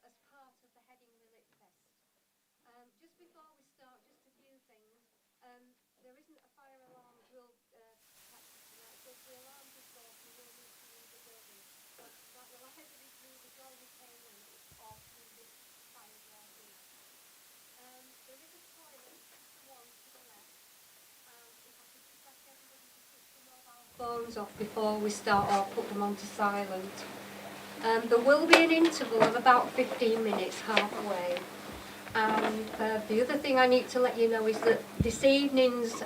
as part of the Headingley Litfest. Just before we start, just a few things. There isn't a fire alarm drill practice tonight, so if the alarm goes off, you will need to leave the building. But that will either be through the door you came in or through this fire door here. There is a toilet, just the one to the left. If I could just ask everybody to switch the mobile phones off before we start or put them onto silent. There will be an interval of about 15 minutes, halfway. And the other thing I need to let you know is that this evening's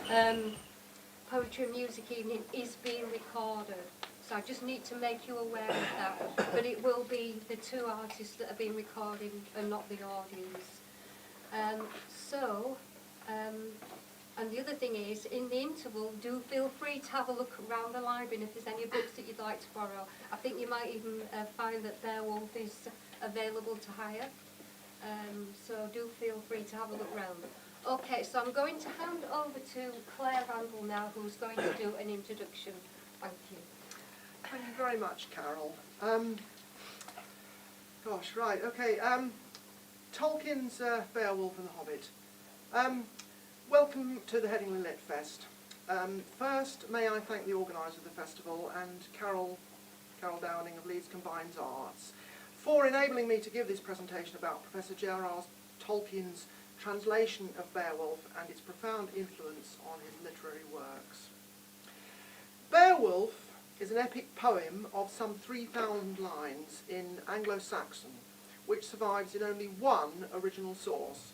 poetry and music evening is being recorded. So I just need to make you aware of that. But it will be the two artists that are being recorded and not the audience. And the other thing is, in the interval, do feel free to have a look around the library, and if there's any books that you'd like to borrow. I think you might even find that Beowulf is available to hire. So do feel free to have a look around. Okay, so I'm going to hand over to Claire Randall now, who's going to do an introduction. Thank you. Thank you very much, Carol. Tolkien's Beowulf and the Hobbit. Welcome to the Headingley Litfest. First, may I thank the organiser of the festival and Carol Downing of Leeds Combines Arts for enabling me to give this presentation about Professor J.R.R. Tolkien's translation of Beowulf and its profound influence on his literary works. Beowulf is an epic poem of some 3,000 lines in Anglo-Saxon, which survives in only one original source.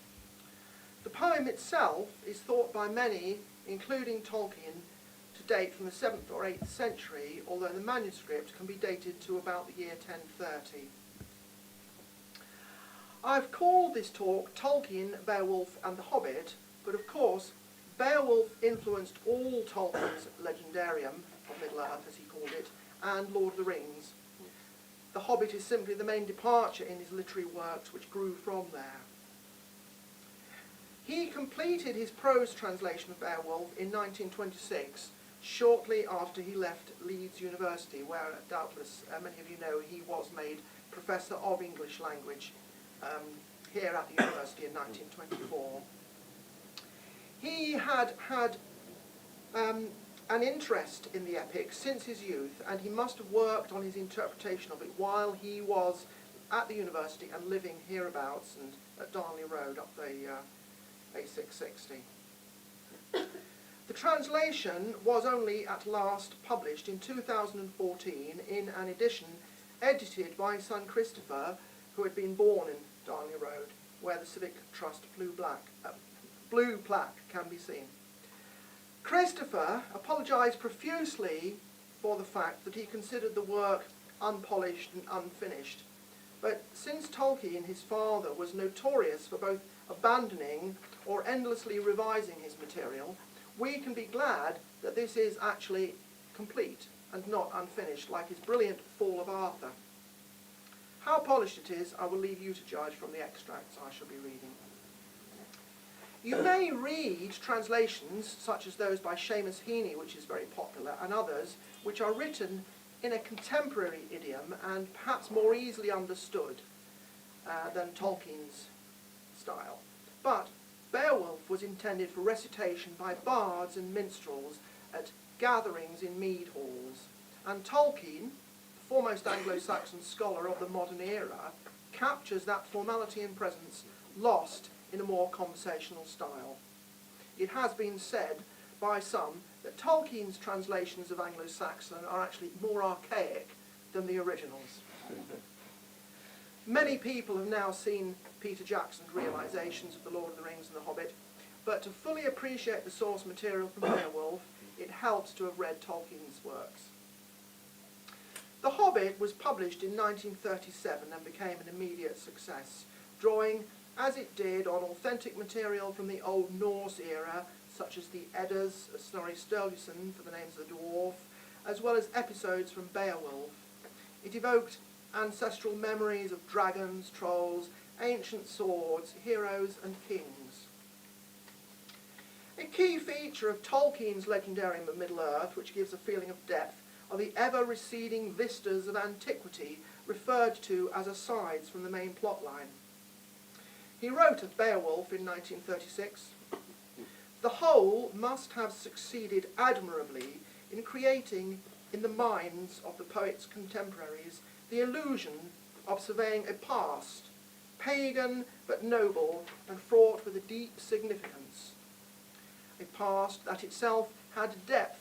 The poem itself is thought by many, including Tolkien, to date from the 7th or 8th century, although the manuscript can be dated to about the year 1030. I've called this talk Tolkien, Beowulf and the Hobbit, but of course Beowulf influenced all Tolkien's legendarium, of Middle-earth as he called it, and Lord of the Rings. The Hobbit is simply the main departure in his literary works which grew from there. He completed his prose translation of Beowulf in 1926, shortly after he left Leeds University, where doubtless many of you know he was made Professor of English Language here at the university in 1924. He had an interest in the epic since his youth, and he must have worked on his interpretation of it while he was at the university and living hereabouts and at Darnley Road up the A660. The translation was only at last published in 2014 in an edition edited by his son Christopher, who had been born in Darnley Road, where the Civic Trust blue plaque can be seen. Christopher apologised profusely for the fact that he considered the work unpolished and unfinished, but since Tolkien, his father, was notorious for both abandoning or endlessly revising his material, we can be glad that this is actually complete and not unfinished, like his brilliant Fall of Arthur. How polished it is, I will leave you to judge from the extracts I shall be reading. You may read translations such as those by Seamus Heaney, which is very popular, and others, which are written in a contemporary idiom and perhaps more easily understood than Tolkien's style. But Beowulf was intended for recitation by bards and minstrels at gatherings in mead halls, and Tolkien, the foremost Anglo-Saxon scholar of the modern era, captures that formality and presence lost in a more conversational style. It has been said by some that Tolkien's translations of Anglo-Saxon are actually more archaic than the originals. Many people have now seen Peter Jackson's realisations of The Lord of the Rings and The Hobbit, but to fully appreciate the source material from Beowulf, it helps to have read Tolkien's works. The Hobbit was published in 1937 and became an immediate success, drawing, as it did, on authentic material from the Old Norse era, such as the Eddas of Snorri Sturluson for the names of the dwarf, as well as episodes from Beowulf. It evoked ancestral memories of dragons, trolls, ancient swords, heroes and kings. A key feature of Tolkien's legendarium of Middle-earth, which gives a feeling of depth, of the ever-receding vistas of antiquity referred to as asides from the main plotline. He wrote of Beowulf in 1936, "The whole must have succeeded admirably in creating in the minds of the poet's contemporaries the illusion of surveying a past, pagan but noble and fraught with a deep significance, a past that itself had depth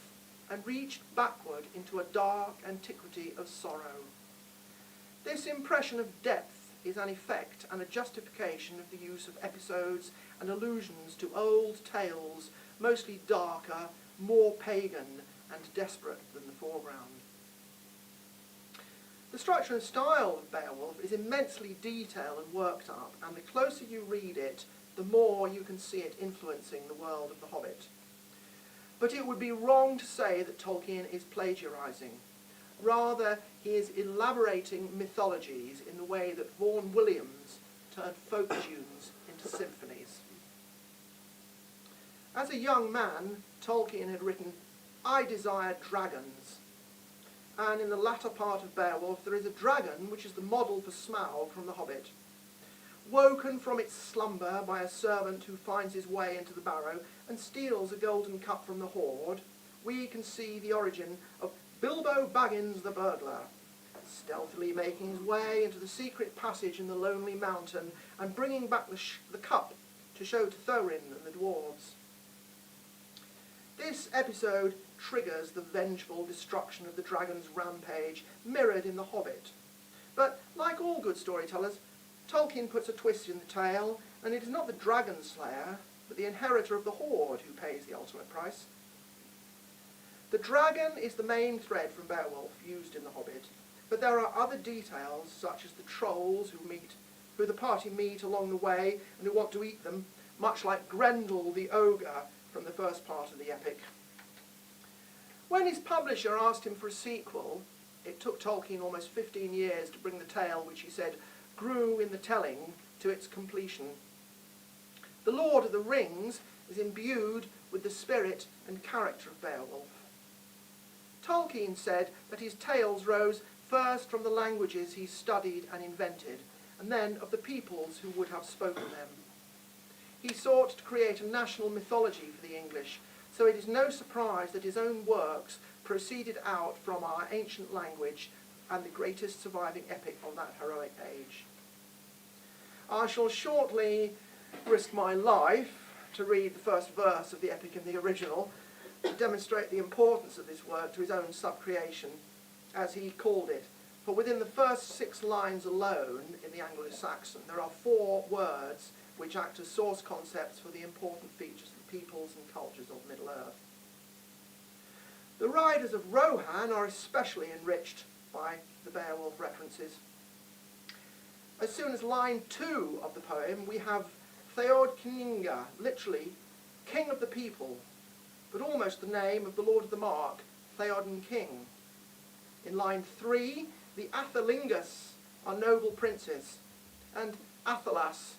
and reached backward into a dark antiquity of sorrow. This impression of depth is an effect and a justification of the use of episodes and allusions to old tales, mostly darker, more pagan and desperate than the foreground." The structure and style of Beowulf is immensely detailed and worked up, and the closer you read it, the more you can see it influencing the world of The Hobbit. But it would be wrong to say that Tolkien is plagiarising. Rather, he is elaborating mythologies in the way that Vaughan Williams turned folk tunes into symphonies. As a young man, Tolkien had written, "I desire dragons," and in the latter part of Beowulf there is a dragon which is the model for Smaug from The Hobbit. Woken from its slumber by a servant who finds his way into the barrow and steals a golden cup from the hoard, we can see the origin of Bilbo Baggins the burglar, stealthily making his way into the secret passage in the lonely mountain and bringing back the cup to show to Thorin and the dwarves. This episode triggers the vengeful destruction of the dragon's rampage mirrored in The Hobbit. But like all good storytellers, Tolkien puts a twist in the tale, and it is not the dragon slayer, but the inheritor of the hoard who pays the ultimate price. The dragon is the main thread from Beowulf used in The Hobbit, but there are other details such as the trolls who the party meet along the way and who want to eat them, much like Grendel the ogre from the first part of the epic. When his publisher asked him for a sequel, it took Tolkien almost 15 years to bring the tale, which he said grew in the telling, to its completion. The Lord of the Rings is imbued with the spirit and character of Beowulf. Tolkien said that his tales rose first from the languages he studied and invented, and then of the peoples who would have spoken them. He sought to create a national mythology for the English, so it is no surprise that his own works proceeded out from our ancient language and the greatest surviving epic of that heroic age. I shall shortly risk my life to read the first verse of the epic in the original, to demonstrate the importance of this work to his own sub-creation, as he called it. For within the first 6 lines alone in the Anglo-Saxon, there are 4 words which act as source concepts for the important features of the peoples and cultures of Middle-earth. The riders of Rohan are especially enriched by the Beowulf references. As soon as line 2 of the poem, we have Theod Kninga, literally king of the people, but almost the name of the Lord of the Mark, Theoden King. In line 3, the Athelingus are noble princes, and Athelas,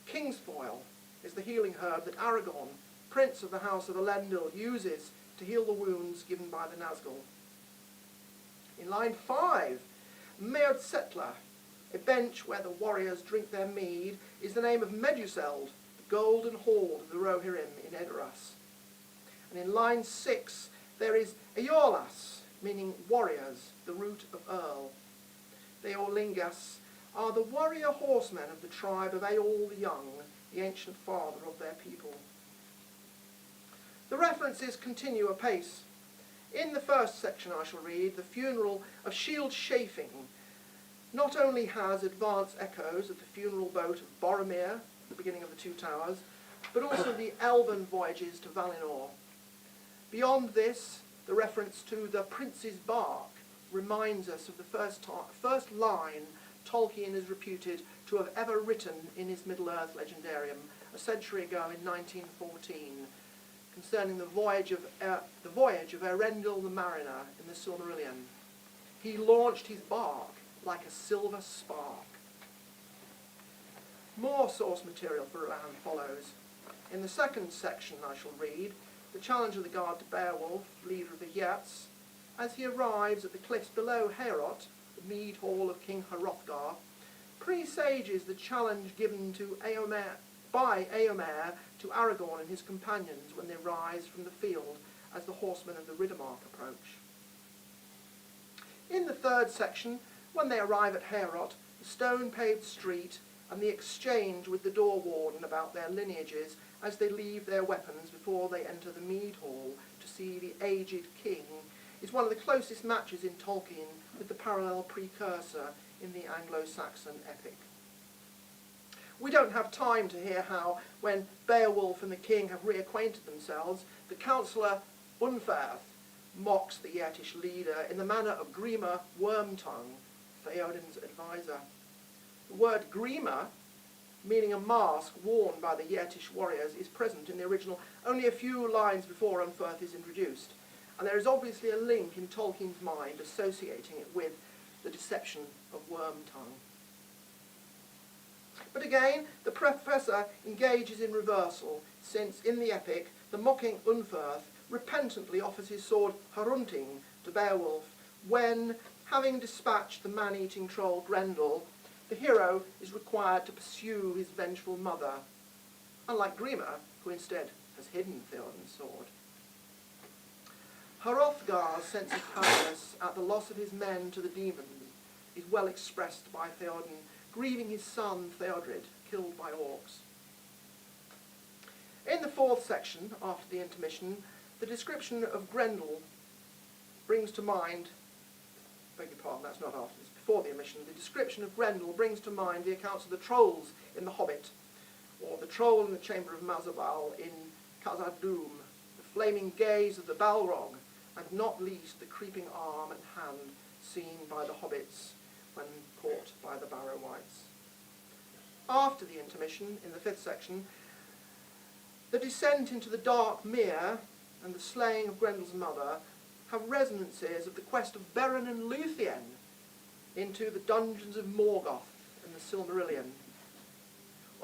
Kingsfoil, is the healing herb that Aragorn, prince of the house of Elendil, uses to heal the wounds given by the Nazgul. In line 5, Meodsetla, a bench where the warriors drink their mead, is the name of Meduseld, the golden hall of the Rohirrim in Edoras. And in line 6, there is Eorlas, meaning warriors, the root of Earl. The Eorlingas are the warrior horsemen of the tribe of Eorl the Young, the ancient father of their people. The references continue apace. In the first section I shall read, the funeral of Shield Chafing not only has advanced echoes of the funeral boat of Boromir, the beginning of the Two Towers, but also the elven voyages to Valinor. Beyond this, the reference to the Prince's Bark reminds us of the first line Tolkien is reputed to have ever written in his Middle-earth legendarium a century ago in 1914, concerning the voyage of Eärendil the mariner in the Silmarillion. He launched his bark like a silver spark. More source material for Rohan follows. In the second section I shall read the challenge of the guard to Beowulf, leader of the Geats, as he arrives at the cliffs below Heorot, the mead hall of King Hrothgar, presages the challenge given to by Eomer to Aragorn and his companions when they rise from the field as the horsemen of the Riddermark approach. In the third section, when they arrive at Heorot, the stone-paved street and the exchange with the door warden about their lineages as they leave their weapons before they enter the mead hall to see the aged king is one of the closest matches in Tolkien with the parallel precursor in the Anglo-Saxon epic. We don't have time to hear how, when Beowulf and the king have reacquainted themselves, the counsellor Unferth mocks the Yetish leader in the manner of Grima Wormtongue, Theoden's advisor. The word Grima, meaning a mask worn by the Yetish warriors, is present in the original only a few lines before Unferth is introduced, and there is obviously a link in Tolkien's mind associating it with the deception of Wormtongue. But again, the professor engages in reversal, since in the epic, the mocking Unferth repentantly offers his sword Hrunting to Beowulf when, having dispatched the man-eating troll Grendel, the hero is required to pursue his vengeful mother, unlike Grima, who instead has hidden Theoden's sword. Hrothgar's sense of powerlessness at the loss of his men to the demons is well expressed by Theoden, grieving his son Theodred, killed by orcs. In the fourth section, after the intermission, the description of Grendel brings to mind, beg your pardon, that's not after this, before the intermission, the description of Grendel brings to mind the accounts of the trolls in The Hobbit, or the troll in the chamber of Mazabal in Khazad-dûm, the flaming gaze of the Balrog, and not least the creeping arm and hand seen by the hobbits when caught by the Barrow-wights. After the intermission, in the fifth section, the descent into the dark mere and the slaying of Grendel's mother have resonances of the quest of Beren and Luthien into the dungeons of Morgoth and the Silmarillion.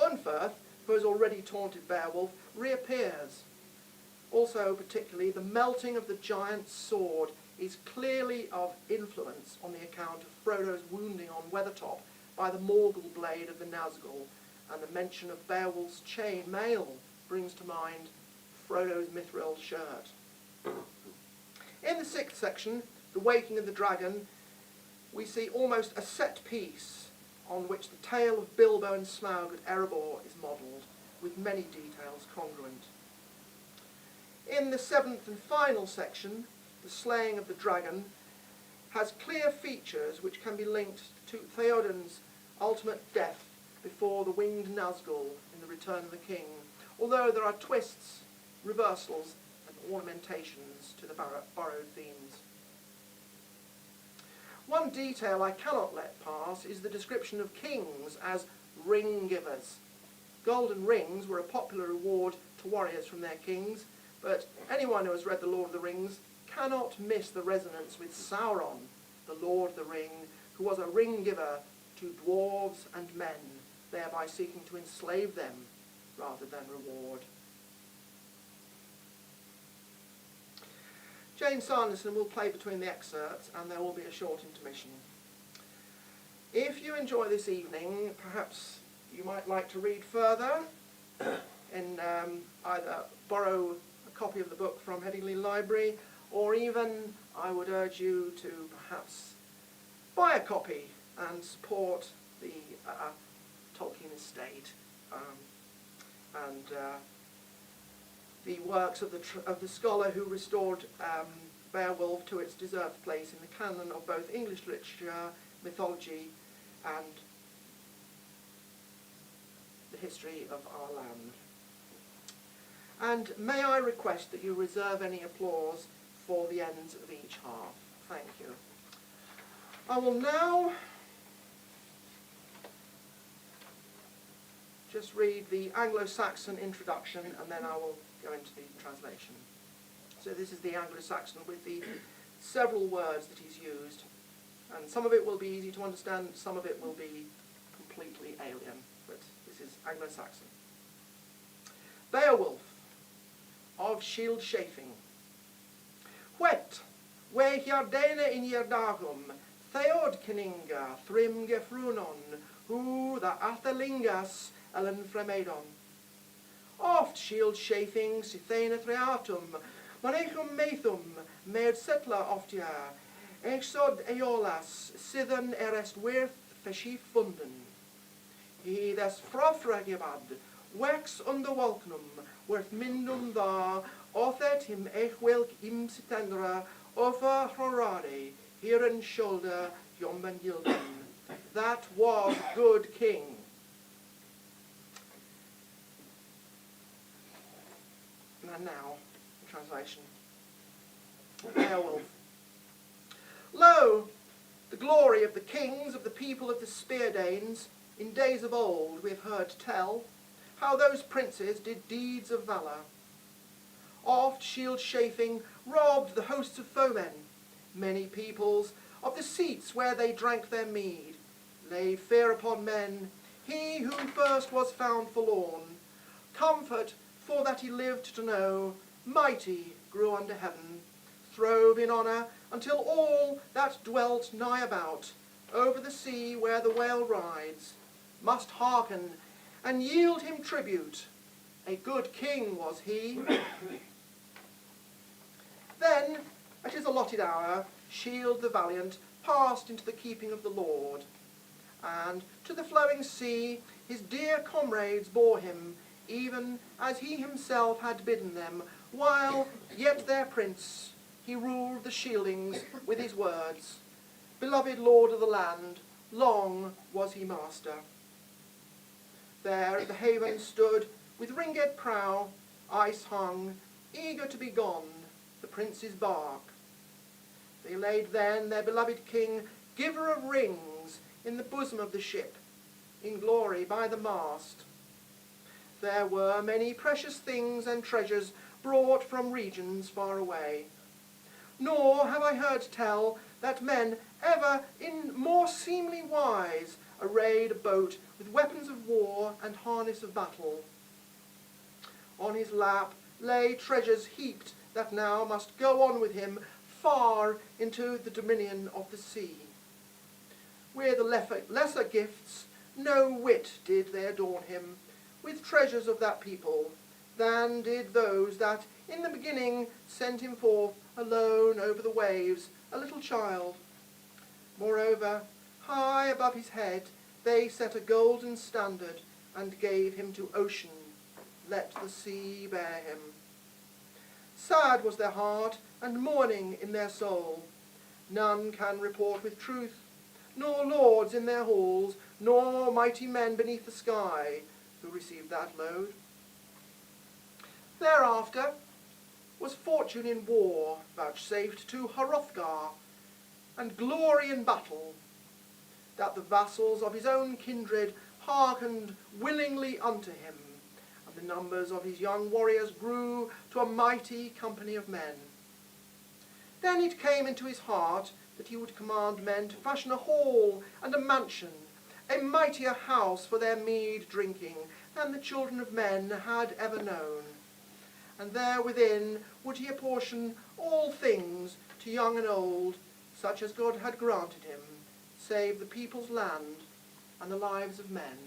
Unferth, who has already taunted Beowulf, reappears. Also, particularly, the melting of the giant's sword is clearly of influence on the account of Frodo's wounding on Weathertop by the Morgul blade of the Nazgul, and the mention of Beowulf's chain mail brings to mind Frodo's mithril shirt. In the sixth section, The Waking of the Dragon, we see almost a set piece on which the tale of Bilbo and Smaug at Erebor is modelled, with many details congruent. In the seventh and final section, The Slaying of the Dragon has clear features which can be linked to Theoden's ultimate death before the winged Nazgul in The Return of the King, although there are twists, reversals, and ornamentations to the borrowed themes. One detail I cannot let pass is the description of kings as ring givers. Golden rings were a popular reward to warriors from their kings, but anyone who has read The Lord of the Rings cannot miss the resonance with Sauron, the Lord of the Ring, who was a ring giver to dwarves and men, thereby seeking to enslave them rather than reward. Jane Sanderson will play between the excerpts, and there will be a short intermission. If you enjoy this evening, perhaps you might like to read further and either borrow a copy of the book from Headingley Library, or even I would urge you to perhaps buy a copy and support the Tolkien estate and the works of the scholar who restored Beowulf to its deserved place in the canon of both English literature, mythology, and the history of our land. And may I request that you reserve any applause for the ends of each half. Thank you. I will now just read the Anglo-Saxon introduction, and then I will go into the translation. So this is the Anglo-Saxon with the several words that he's used, and some of it will be easy to understand, some of it will be completely alien, but this is Anglo-Saxon. Beowulf of shield chafing. Whet, we hiardene in Ierdagum, Theod Keninga, Thrim Gefrunon, Hu the Athalingas, Ellen Fremedon. Oft shield chafing, Sithena Threatum, Manechum Maethum, Med Settler oftia, Exod Eolas, Sithen Erest Wirth, Feshif Funden. He des Frofragibad, Wex under Walknum, Worth Mindum da, Othet him Echwelk im Sitendra, Offa Horade, Hiren Shoulder, Yomban Yildan. That was good king. And now, translation. Beowulf. Lo, the glory of the kings of the people of the Speardanes, in days of old we have heard tell, how those princes did deeds of valour. Oft shield-chafing robbed the hosts of foemen, many peoples, of the seats where they drank their mead, laid fear upon men, he who first was found forlorn, comfort for that he lived to know, mighty grew under heaven, throve in honour until all that dwelt nigh about, over the sea where the whale rides, must hearken and yield him tribute. A good king was he. Then, at his allotted hour, Shield the valiant passed into the keeping of the Lord, and to the flowing sea his dear comrades bore him, even as he himself had bidden them, while yet their prince, he ruled the shieldings with his words. Beloved lord of the land, long was he master. There at the haven stood, with ringed prow, ice hung, eager to be gone, the prince's bark. They laid then their beloved king, giver of rings, in the bosom of the ship, in glory by the mast. There were many precious things and treasures brought from regions far away. Nor have I heard tell that men ever in more seemly wise arrayed a boat with weapons of war and harness of battle. On his lap lay treasures heaped that now must go on with him far into the dominion of the sea. With lesser gifts no whit did they adorn him, with treasures of that people, than did those that in the beginning sent him forth alone over the waves, a little child. Moreover, high above his head they set a golden standard, and gave him to ocean, let the sea bear him. Sad was their heart, and mourning in their soul. None can report with truth, nor lords in their halls, nor mighty men beneath the sky, who received that load. Thereafter was fortune in war vouchsafed to Hrothgar, and glory in battle, that the vassals of his own kindred hearkened willingly unto him, and the numbers of his young warriors grew to a mighty company of men. Then it came into his heart that he would command men to fashion a hall and a mansion, a mightier house for their mead drinking than the children of men had ever known. And there within would he apportion all things to young and old, such as God had granted him, save the people's land and the lives of men.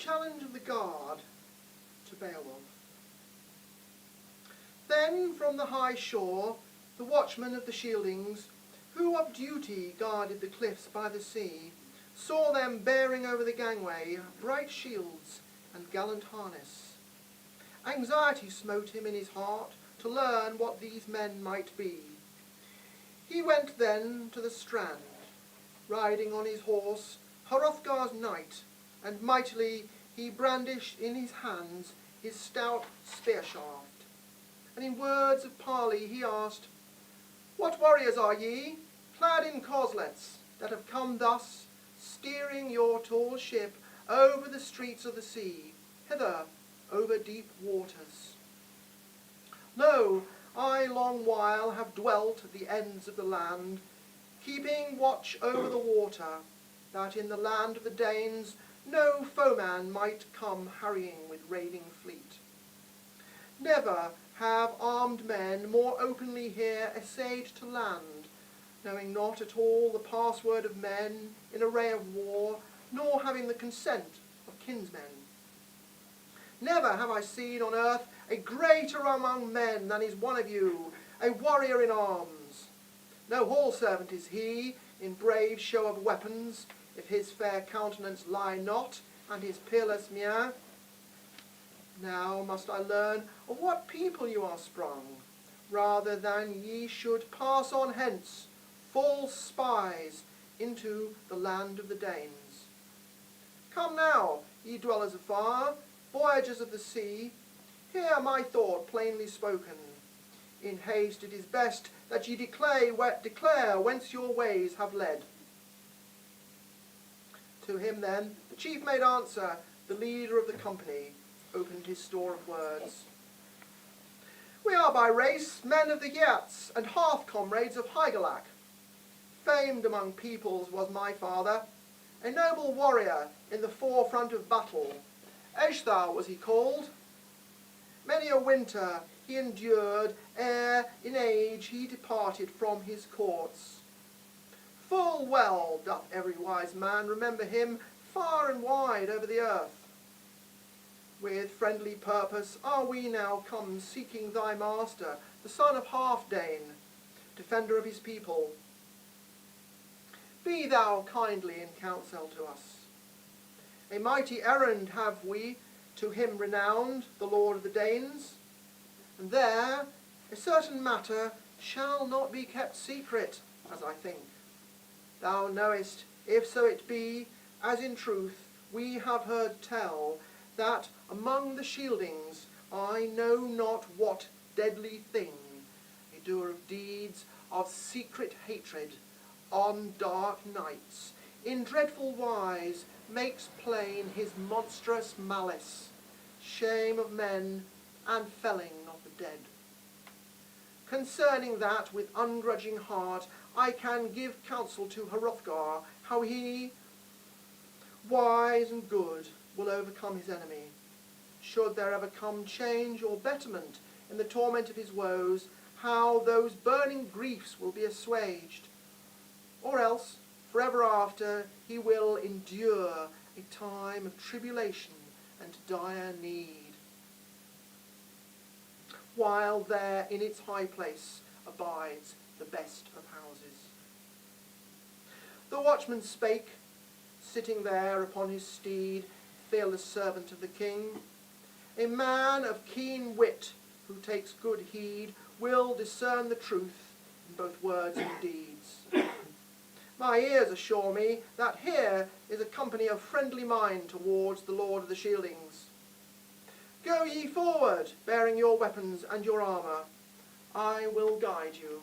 challenge of the guard to Beowulf. Then from the high shore, the watchmen of the Shieldings, who of duty guarded the cliffs by the sea, saw them bearing over the gangway bright shields and gallant harness. Anxiety smote him in his heart to learn what these men might be. He went then to the strand, riding on his horse, Hrothgar's knight, and mightily he brandished in his hands his stout spear shaft. And in words of parley he asked, "What warriors are ye, clad in corslets, that have come thus, steering your tall ship over the streets of the sea, hither over deep waters?" "Lo, I long while have dwelt at the ends of the land, keeping watch over the water, that in the land of the Danes no foeman might come harrying with raiding fleet. Never have armed men more openly here essayed to land, knowing not at all the password of men in array of war, nor having the consent of kinsmen. Never have I seen on earth a greater among men than is one of you, a warrior in arms. No hall servant is he, in brave show of weapons, if his fair countenance lie not, and his peerless mien. Now must I learn of what people you are sprung, rather than ye should pass on hence, false spies, into the land of the Danes. Come now, ye dwellers afar, voyagers of the sea, hear my thought plainly spoken. In haste it is best that ye declare whence your ways have led." To him then the chief made answer, the leader of the company opened his store of words. "We are by race men of the Geats and hearth comrades of Hygelac. Famed among peoples was my father, a noble warrior in the forefront of battle. Ecgthar was he called. Many a winter he endured ere in age he departed from his courts. Full well doth every wise man remember him far and wide over the earth. With friendly purpose are we now come seeking thy master, the son of Halfdane, defender of his people. Be thou kindly in counsel to us. A mighty errand have we to him renowned, the Lord of the Danes, and there a certain matter shall not be kept secret, as I think. Thou knowest, if so it be, as in truth we have heard tell, that among the Shieldings I know not what deadly thing, a doer of deeds of secret hatred, on dark nights, in dreadful wise makes plain his monstrous malice, shame of men and felling of the dead. Concerning that with ungrudging heart I can give counsel to Hrothgar, how he, wise and good, will overcome his enemy. Should there ever come change or betterment in the torment of his woes, how those burning griefs will be assuaged. Or else, forever after, he will endure a time of tribulation and dire need, while there in its high place abides the best of houses. The watchman spake, sitting there upon his steed, fearless servant of the king. A man of keen wit, who takes good heed, will discern the truth in both words and deeds. My ears assure me that here is a company of friendly mind towards the Lord of the Shieldings. Go ye forward, bearing your weapons and your armour. I will guide you.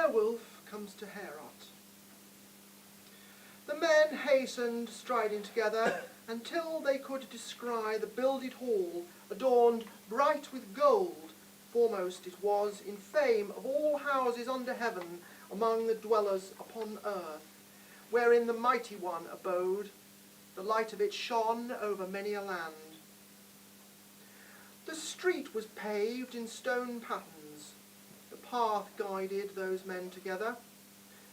Beowulf comes to Heorot. The men hastened, striding together, until they could descry the builded hall, adorned bright with gold. Foremost it was in fame of all houses under heaven, among the dwellers upon earth, wherein the mighty one abode. The light of it shone over many a land. The street was paved in stone patterns. The path guided those men together.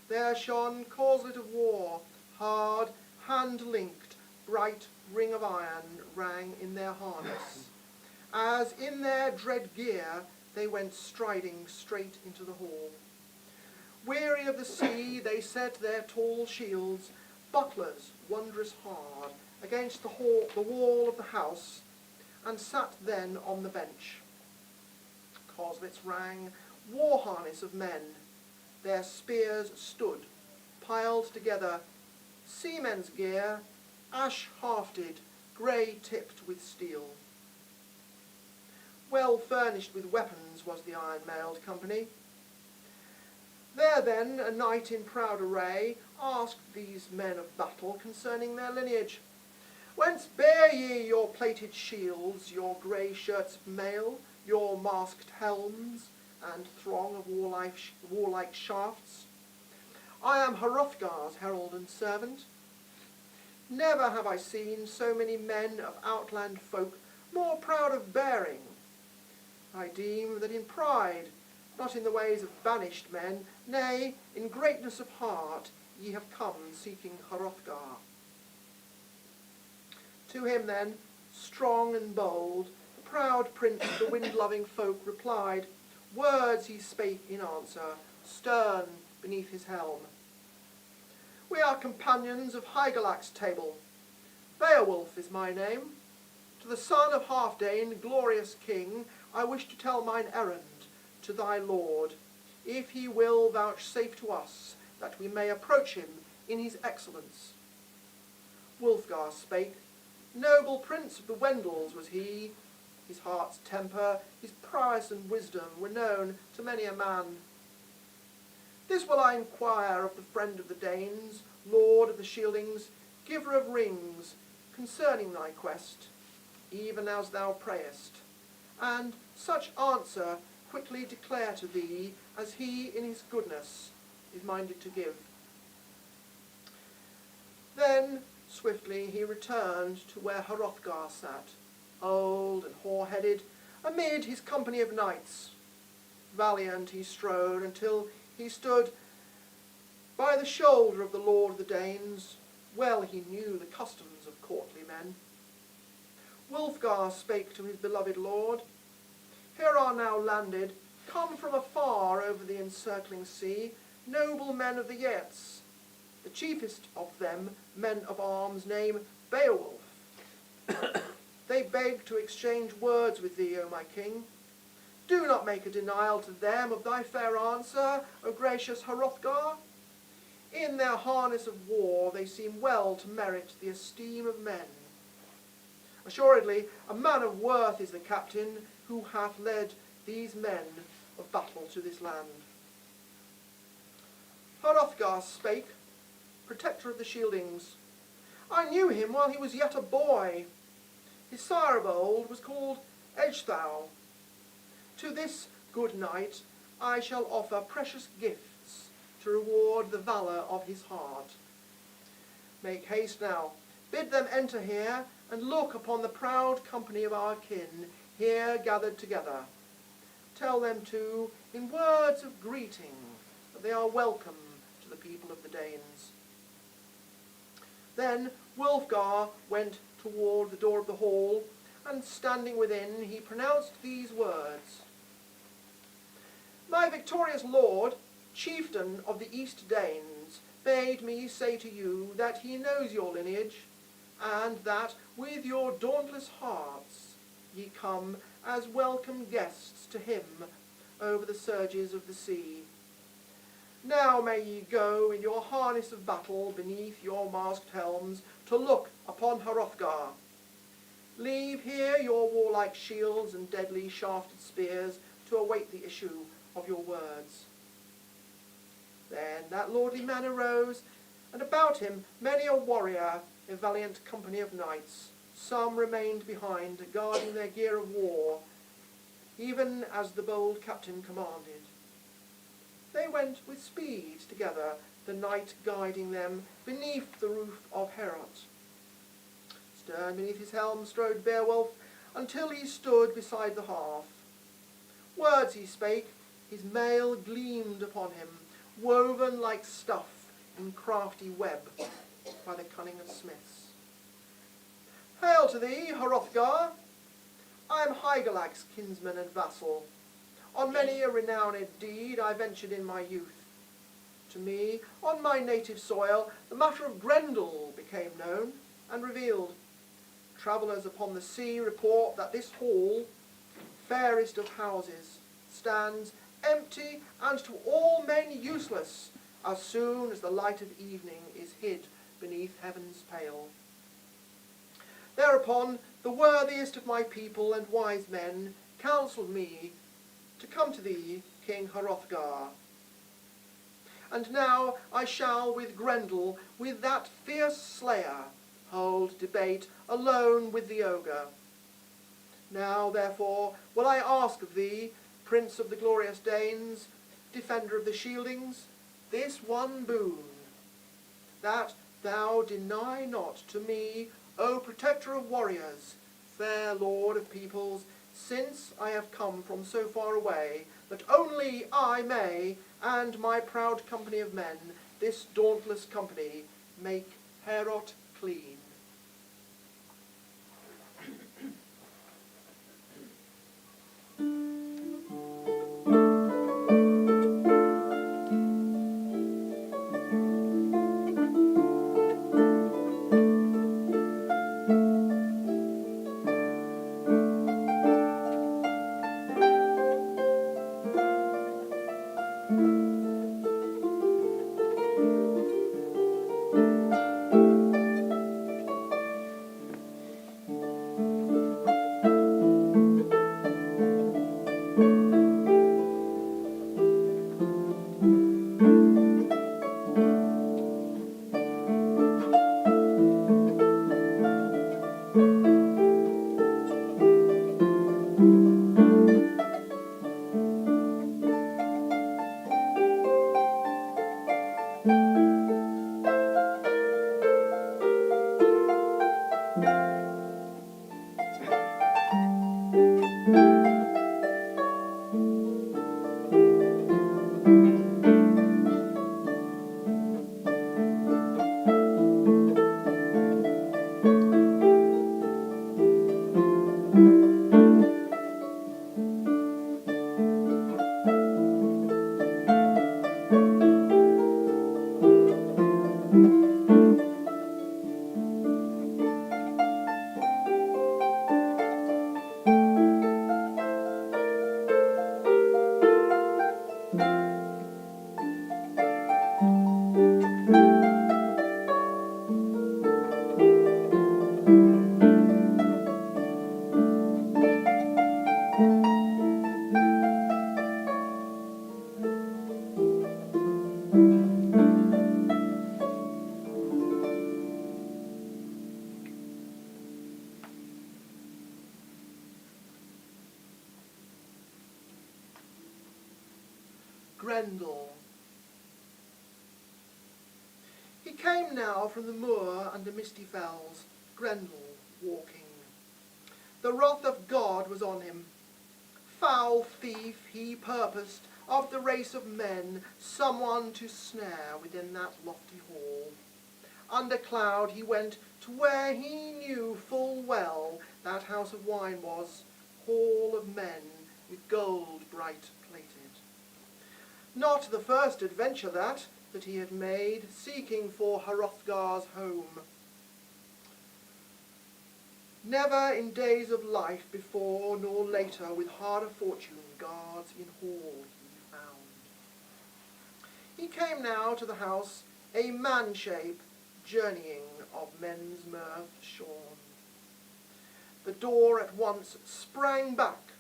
There shone corselet of war, hard, hand-linked, bright ring of iron rang in their harness, as in their dread gear they went striding straight into the hall. Weary of the sea, they set their tall shields, bucklers wondrous hard, against the wall of the house, and sat then on the bench. Corselets rang, war harness of men, their spears stood, piled together, seamen's gear, ash-hafted, grey-tipped with steel. Well furnished with weapons was the iron-mailed company. There then a knight in proud array asked these men of battle concerning their lineage. Whence bear ye your plated shields, your grey shirts of mail, your masked helms, and throng of warlike shafts? I am Hrothgar's herald and servant. Never have I seen so many men of outland folk more proud of bearing. I deem that in pride, not in the ways of banished men, nay, in greatness of heart, ye have come seeking Hrothgar. To him then, strong and bold, the proud prince of the wind-loving folk replied. Words he spake in answer, stern beneath his helm. We are companions of Hygelac's table. Beowulf is my name. To the son of Halfdane, glorious king, I wish to tell mine errand to thy lord, if he will vouchsafe to us, that we may approach him in his excellence. Wulfgar spake. Noble prince of the Wendels was he. His heart's temper, his prowess and wisdom were known to many a man. This will I inquire of the friend of the Danes, lord of the Shieldings, giver of rings, concerning thy quest, even as thou prayest, and such answer quickly declare to thee as he in his goodness is minded to give. Then swiftly he returned to where Hrothgar sat, old and hoar-headed, amid his company of knights. Valiant he strode until he stood by the shoulder of the lord of the Danes. Well he knew the customs of courtly men. Wulfgar spake to his beloved lord. Here are now landed, come from afar over the encircling sea, noble men of the Geats, the chiefest of them men of arms named Beowulf. They beg to exchange words with thee, O my king. Do not make a denial to them of thy fair answer, O gracious Hrothgar. In their harness of war they seem well to merit the esteem of men. Assuredly, a man of worth is the captain who hath led these men of battle to this land. Hrothgar spake, protector of the Shieldings. I knew him while he was yet a boy. His sire of old was called Ecgtheow. To this good knight I shall offer precious gifts to reward the valour of his heart. Make haste now, bid them enter here, and look upon the proud company of our kin here gathered together. Tell them too, in words of greeting, that they are welcome to the people of the Danes. Then Wulfgar went toward the door of the hall, and standing within, he pronounced these words. My victorious lord, chieftain of the East Danes, bade me say to you that he knows your lineage, and that with your dauntless hearts ye come as welcome guests to him over the surges of the sea. Now may ye go in your harness of battle beneath your masked helms to look upon Hrothgar. Leave here your warlike shields and deadly shafted spears to await the issue of your words. Then that lordly man arose, and about him many a warrior, a valiant company of knights. Some remained behind, guarding their gear of war, even as the bold captain commanded. They went with speed together, the knight guiding them beneath the roof of Heorot. Stern beneath his helm strode Beowulf, until he stood beside the hearth. Words he spake, his mail gleamed upon him, woven like stuff in crafty web by the cunning of smiths. Hail to thee, Hrothgar! I am Hygelac's kinsman and vassal. On many a renowned deed I ventured in my youth. To me, on my native soil, the matter of Grendel became known and revealed. Travellers upon the sea report that this hall, fairest of houses, stands empty and to all men useless as soon as the light of evening is hid beneath heaven's pale. Thereupon the worthiest of my people and wise men counselled me to come to thee, King Hrothgar. And now I shall with Grendel, with that fierce slayer, hold debate alone with the ogre. Now therefore will I ask of thee, Prince of the glorious Danes, defender of the shieldings, this one boon, that thou deny not to me, O protector of warriors, fair lord of peoples, since I have come from so far away, that only I may, and my proud company of men, this dauntless company, make Heorot clean. Grendel. He came now from the moor under misty fells, Grendel walking. The wrath of God was on him. Foul thief, he purposed, of the race of men, someone to snare within that lofty hall. Under cloud he went to where he knew full well that house of wine was, hall of men with gold bright plated. Not the first adventure that he had made, seeking for Hrothgar's home. Never in days of life before nor later with harder fortune guards in hall he found. He came now to the house, a man-shape journeying of men's mirth shorn. The door at once sprang back,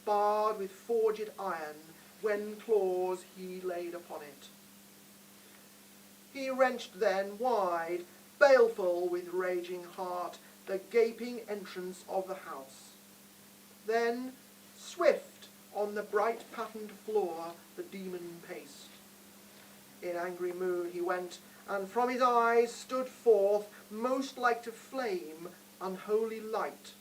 barred with forged iron, when claws he laid upon it. He wrenched then wide, baleful with raging heart, the gaping entrance of the house. Then, swift on the bright patterned floor, the demon paced. In angry mood he went, and from his eyes stood forth, most like to flame, unholy light.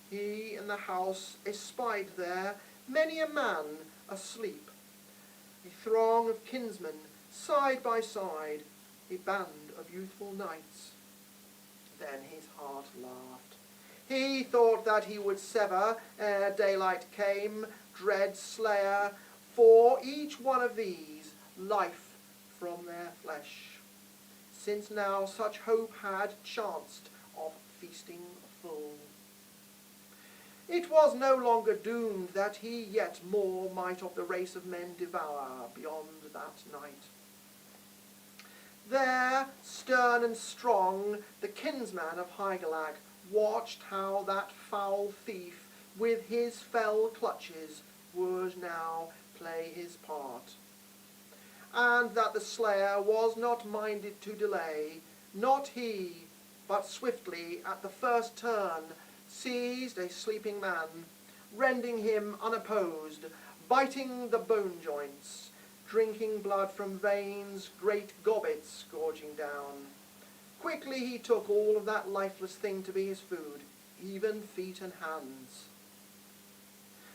He in the house espied there many a man asleep, a throng of kinsmen, side by side, a band of youthful knights. Then his heart laughed. He thought that he would sever, ere daylight came, dread slayer, for each one of these, life from their flesh, since now such hope had chanced of feasting full. It was no longer doomed that he yet more might of the race of men devour beyond that night. There, stern and strong, the kinsman of Heidgellag watched how that foul thief with his fell clutches would now play his part, and that the slayer was not minded to delay, not he, but swiftly at the first turn seized a sleeping man, rending him unopposed, biting the bone joints, drinking blood from veins, great gobbets gorging down. Quickly he took all of that lifeless thing to be his food, even feet and hands.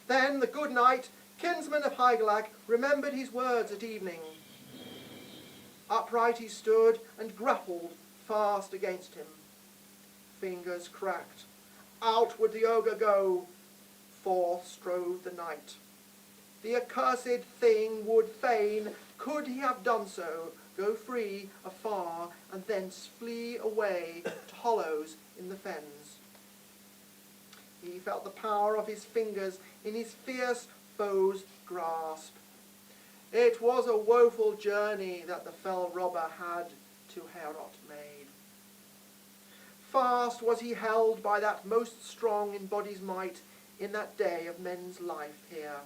Then the good knight, kinsman of Heidgellag, remembered his words at evening. Upright he stood and grappled fast against him. Fingers cracked. Out would the ogre go. Forth strode the knight. The accursed thing would fain, could he have done so, go free afar, and thence flee away to hollows in the fens. He felt the power of his fingers in his fierce foe's grasp. It was a woeful journey that the fell robber had to Heorot made. Fast was he held by that most strong in body's might in that day of men's life here.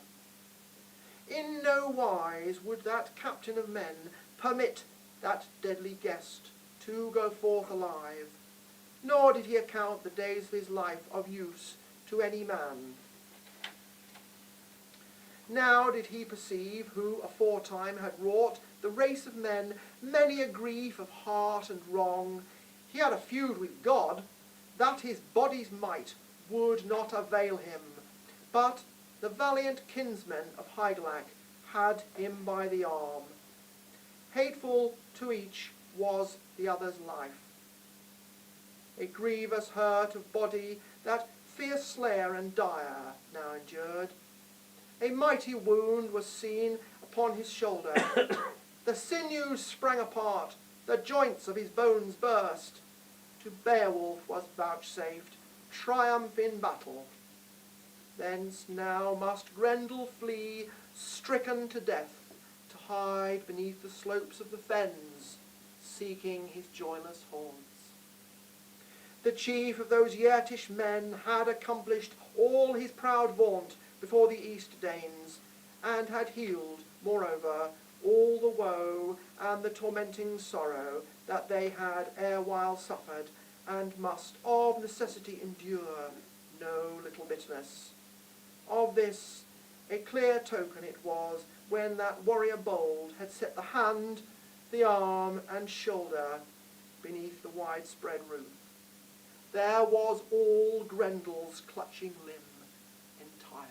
In no wise would that captain of men permit that deadly guest to go forth alive, nor did he account the days of his life of use to any man. Now did he perceive who aforetime had wrought the race of men many a grief of heart and wrong. He had a feud with God, that his body's might would not avail him, but the valiant kinsmen of Heidgellag had him by the arm. Hateful to each was the other's life. A grievous hurt of body that fierce slayer and dire now endured. A mighty wound was seen upon his shoulder. The sinews sprang apart, the joints of his bones burst. To Beowulf was vouchsafed triumph in battle. Thence now must Grendel flee, stricken to death, to hide beneath the slopes of the fens, seeking his joyless haunts. The chief of those Yertish men had accomplished all his proud vaunt before the East Danes, and had healed, moreover, all the woe and the tormenting sorrow that they had erewhile suffered, and must of necessity endure no little bitterness. Of this a clear token it was when that warrior bold had set the hand, the arm, and shoulder beneath the widespread roof. There was all Grendel's clutching limb entire.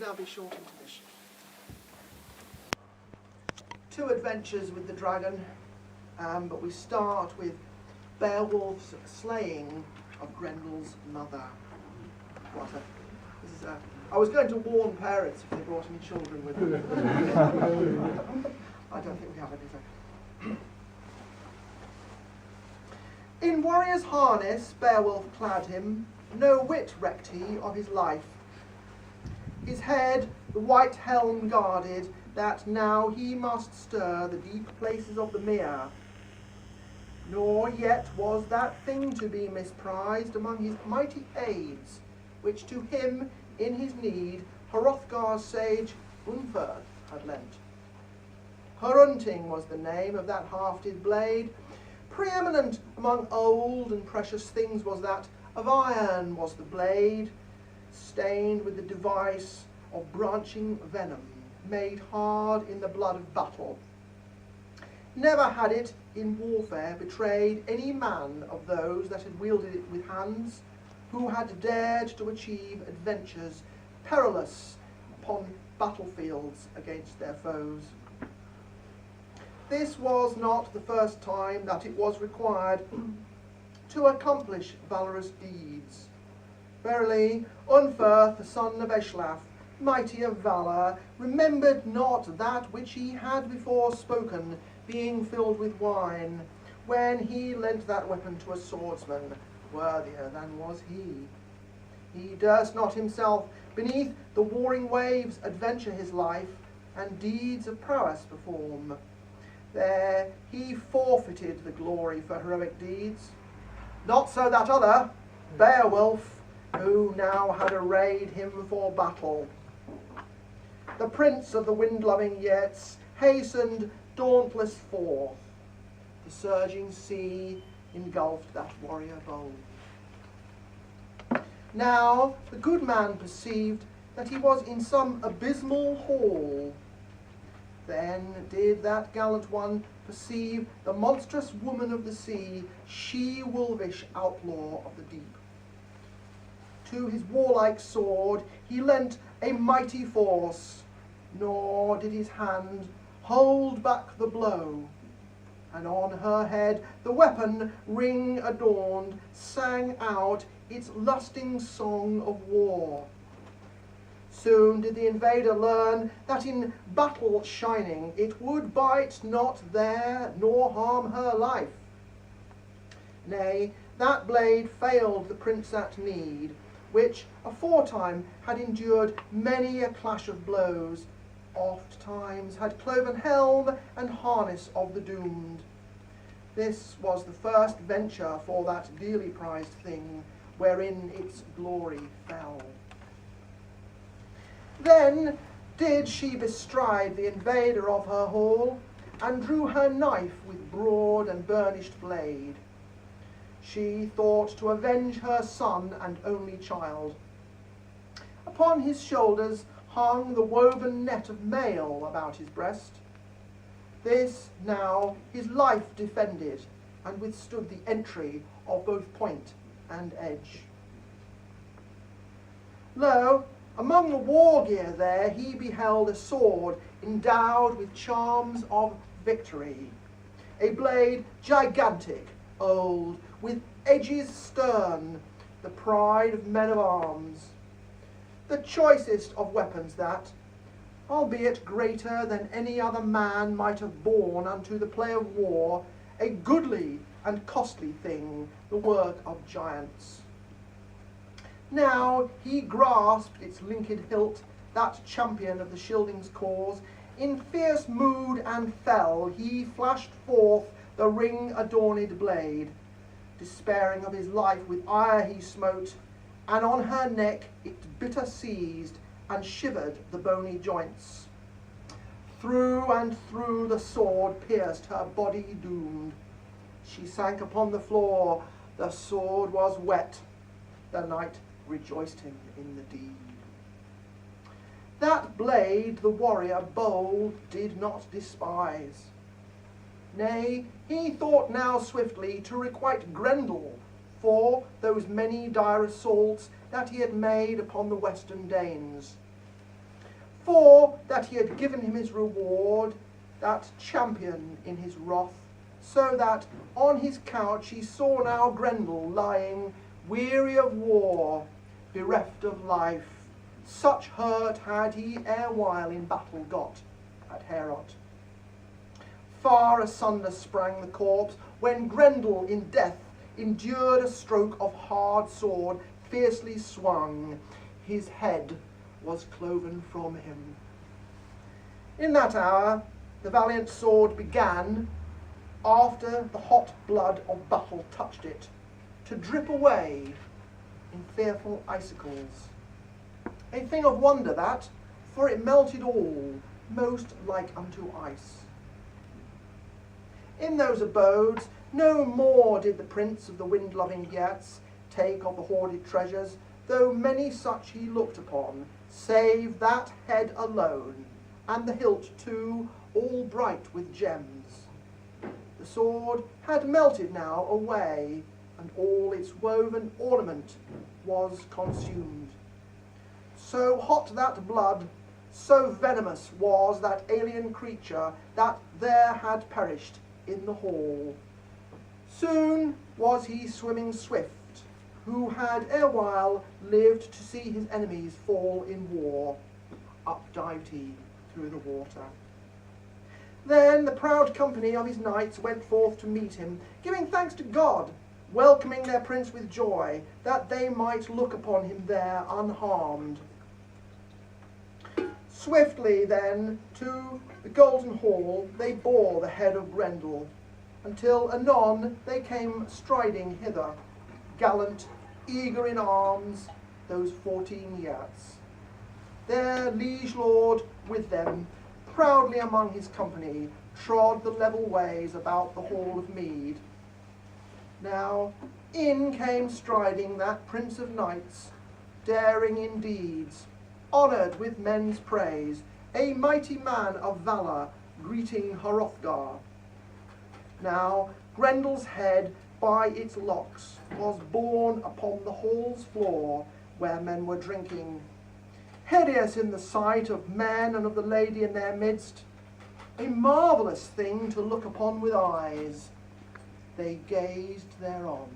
now be a short intermission. 2 adventures with the dragon, but we start with Beowulf's slaying of Grendel's mother. I was going to warn parents if they brought any children with them. I don't think we have anything. In warrior's harness Beowulf clad him, no whit recked he of his life. His head the white helm guarded, that now he must stir the deep places of the mere. Nor yet was that thing to be misprized among his mighty aids, which to him in his need Hrothgar's sage Unferth had lent. Hrunting was the name of that hafted blade. Preeminent among old and precious things was that, of iron was the blade, stained with the device of branching venom, made hard in the blood of battle. Never had it in warfare betrayed any man of those that had wielded it with hands, who had dared to achieve adventures perilous upon battlefields against their foes. This was not the first time that it was required to accomplish valorous deeds. Verily, Unferth, the son of Ecglaf, mighty of valour, remembered not that which he had before spoken, being filled with wine, when he lent that weapon to a swordsman, worthier than was he. He durst not himself beneath the warring waves adventure his life, and deeds of prowess perform. There he forfeited the glory for heroic deeds. Not so that other, Beowulf, who now had arrayed him for battle. The prince of the wind-loving Yeats hastened dauntless forth. The surging sea engulfed that warrior bold. Now the good man perceived that he was in some abysmal hall. Then did that gallant one perceive the monstrous woman of the sea, she-wolvish outlaw of the deep. To his warlike sword he lent a mighty force, nor did his hand hold back the blow, and on her head the weapon, ring adorned, sang out its lusting song of war. Soon did the invader learn that in battle shining it would bite not there, nor harm her life. Nay, that blade failed the prince at need, which aforetime had endured many a clash of blows, oft times had cloven helm and harness of the doomed. This was the first venture for that dearly prized thing, wherein its glory fell. Then did she bestride the invader of her hall, and drew her knife with broad and burnished blade. She thought to avenge her son and only child. Upon his shoulders hung the woven net of mail about his breast. This now his life defended, and withstood the entry of both point and edge. Lo, among the war gear there he beheld a sword endowed with charms of victory, a blade gigantic, old, with edges stern, the pride of men of arms, the choicest of weapons that, albeit greater than any other man might have borne unto the play of war, a goodly and costly thing, the work of giants. Now he grasped its linked hilt, that champion of the Scyldings' cause, in fierce mood and fell he flashed forth the ring-adorned blade. Despairing of his life with ire he smote, and on her neck it bitter seized, and shivered the bony joints. Through and through the sword pierced her body doomed. She sank upon the floor, the sword was wet. The knight rejoiced him in the deed. That blade the warrior bold did not despise. Nay, he thought now swiftly to requite Grendel for those many dire assaults that he had made upon the western Danes. for that he had given him his reward, that champion in his wrath, so that on his couch he saw now Grendel lying, weary of war, bereft of life. Such hurt had he erewhile in battle got at Heorot. Far asunder sprang the corpse, when Grendel in death endured a stroke of hard sword, fiercely swung. His head was cloven from him. In that hour the valiant sword began, after the hot blood of battle touched it, to drip away in fearful icicles. A thing of wonder that, for it melted all, most like unto ice. In those abodes no more did the prince of the wind-loving Geats take of the hoarded treasures, though many such he looked upon, save that head alone, and the hilt too, all bright with gems. The sword had melted now away, and all its woven ornament was consumed. So hot that blood, so venomous was that alien creature that there had perished in the hall. Soon was he swimming swift, who had erewhile lived to see his enemies fall in war. Up dived he through the water. Then the proud company of his knights went forth to meet him, giving thanks to God, welcoming their prince with joy, that they might look upon him there unharmed. Swiftly then to the golden hall they bore the head of Grendel, until anon they came striding hither, gallant, eager in arms, those 14 Geats. Their liege lord with them, proudly among his company, trod the level ways about the hall of mead. Now in came striding that prince of knights, daring in deeds, honoured with men's praise, a mighty man of valour, greeting Hrothgar. Now Grendel's head by its locks was borne upon the hall's floor, where men were drinking. Hideous in the sight of men and of the lady in their midst, a marvellous thing to look upon with eyes. They gazed thereon.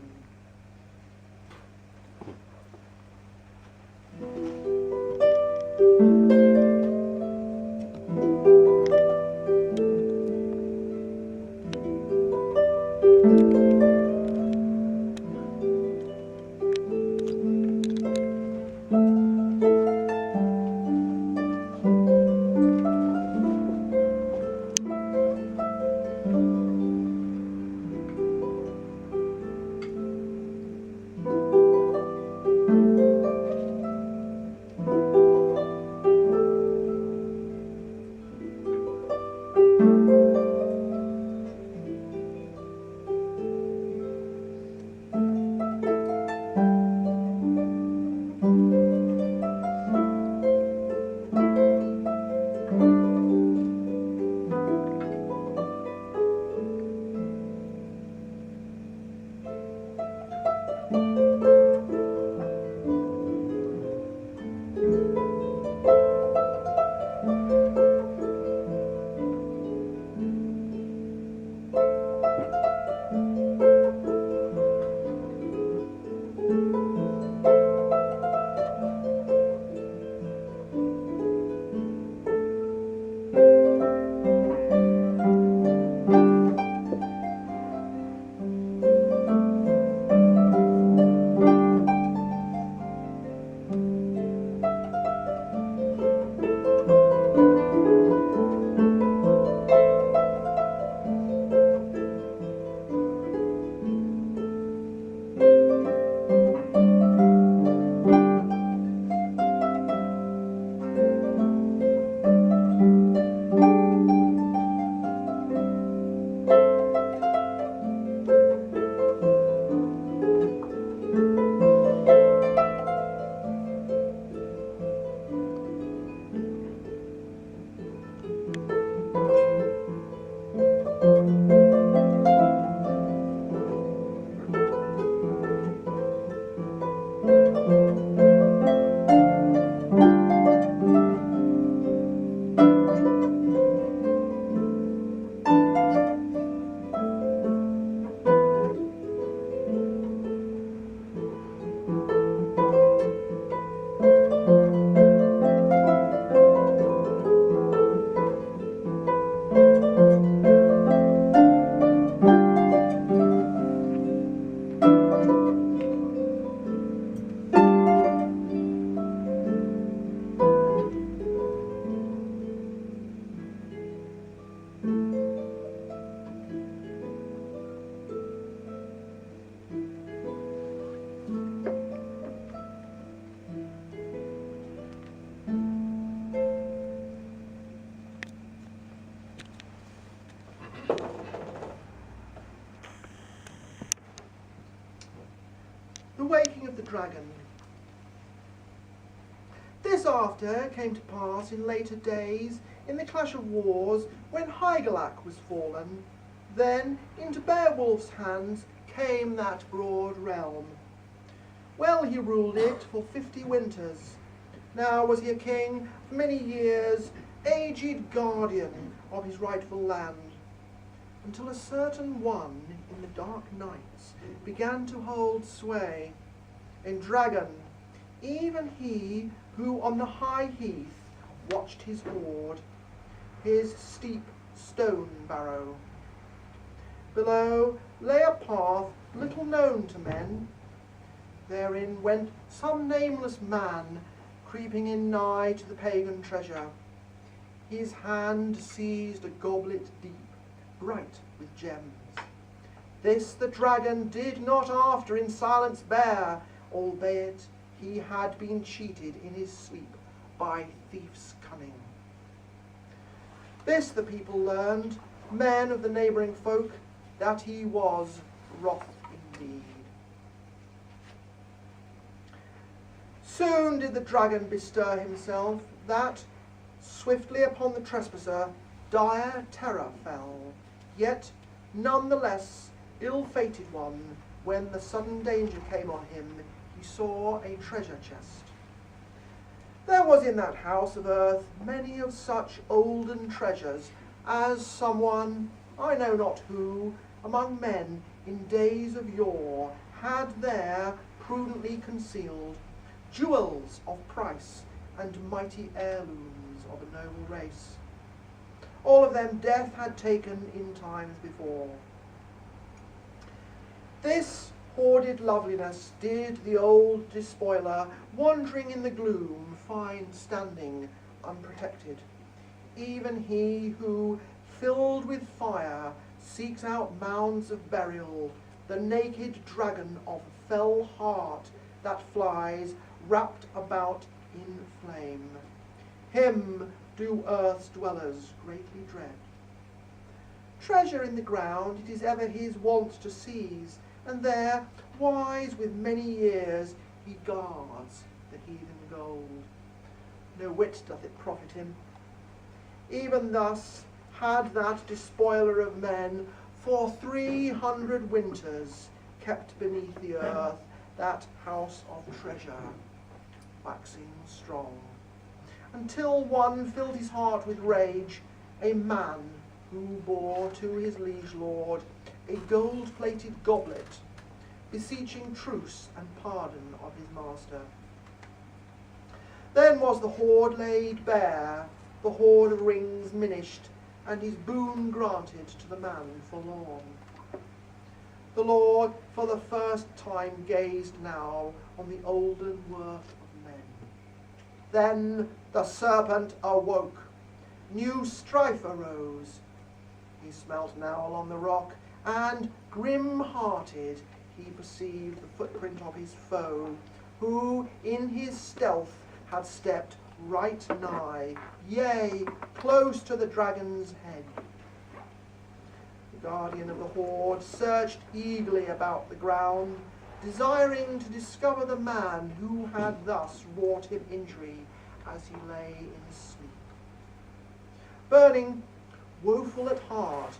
The waking of the dragon. This after came to pass in later days, in the clash of wars, when Heidenglac was fallen, then into Beowulf's hands came that broad realm. Well he ruled it for 50 winters. Now was he a king for many years, aged guardian of his rightful land, until a certain one in the dark nights began to hold sway, a dragon, even he who on the high heath watched his hoard, his steep stone barrow. Below lay a path little known to men. Therein went some nameless man, creeping in nigh to the pagan treasure. His hand seized a goblet deep, bright with gems. This the dragon did not after in silence bear, albeit he had been cheated in his sleep by thief's cunning. This the people learned, men of the neighbouring folk, that he was wroth indeed. Soon did the dragon bestir himself, that swiftly upon the trespasser dire terror fell, yet none the less ill-fated one, when the sudden danger came on him, he saw a treasure chest. There was in that house of earth many of such olden treasures as someone, I know not who, among men in days of yore had there prudently concealed, jewels of price and mighty heirlooms of a noble race. All of them death had taken in times before. This hoarded loveliness did the old despoiler, wandering in the gloom, find standing unprotected. Even he who, filled with fire, seeks out mounds of burial, the naked dragon of fell heart that flies, wrapped about in flame. Him do earth's dwellers greatly dread. Treasure in the ground it is ever his wont to seize, and there, wise with many years, he guards the heathen gold. No whit doth it profit him. Even thus had that despoiler of men for 300 winters kept beneath the earth that house of treasure, waxing strong, until one filled his heart with rage, a man who bore to his liege lord a gold-plated goblet, beseeching truce and pardon of his master. Then was the hoard laid bare, the hoard of rings minished, and his boon granted to the man forlorn. The Lord for the first time gazed now on the olden worth of men. Then the serpent awoke, new strife arose. He smelt now along the rock, and grim-hearted he perceived the footprint of his foe, who in his stealth had stepped right nigh, yea, close to the dragon's head. The guardian of the hoard searched eagerly about the ground, desiring to discover the man who had thus wrought him injury as he lay in sleep. Burning, woeful at heart,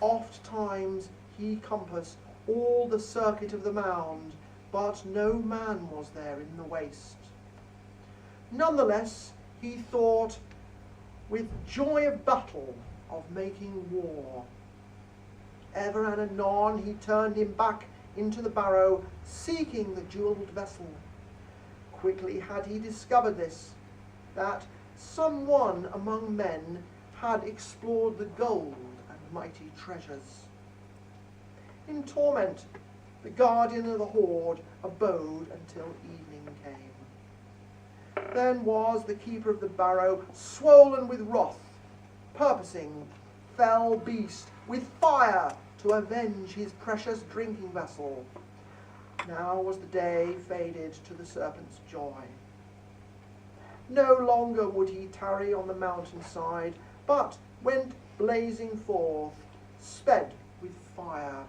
oft times he compassed all the circuit of the mound, but no man was there in the waste. Nonetheless, he thought with joy of battle, of making war. Ever and anon he turned him back into the barrow, seeking the jewelled vessel. Quickly had he discovered this, that some one among men had explored the gold and mighty treasures. In torment, the guardian of the hoard abode until evening came. Then was the keeper of the barrow swollen with wrath, purposing, fell beast, with fire to avenge his precious drinking vessel. Now was the day faded to the serpent's joy. No longer would he tarry on the mountainside, but went blazing forth, sped with fire.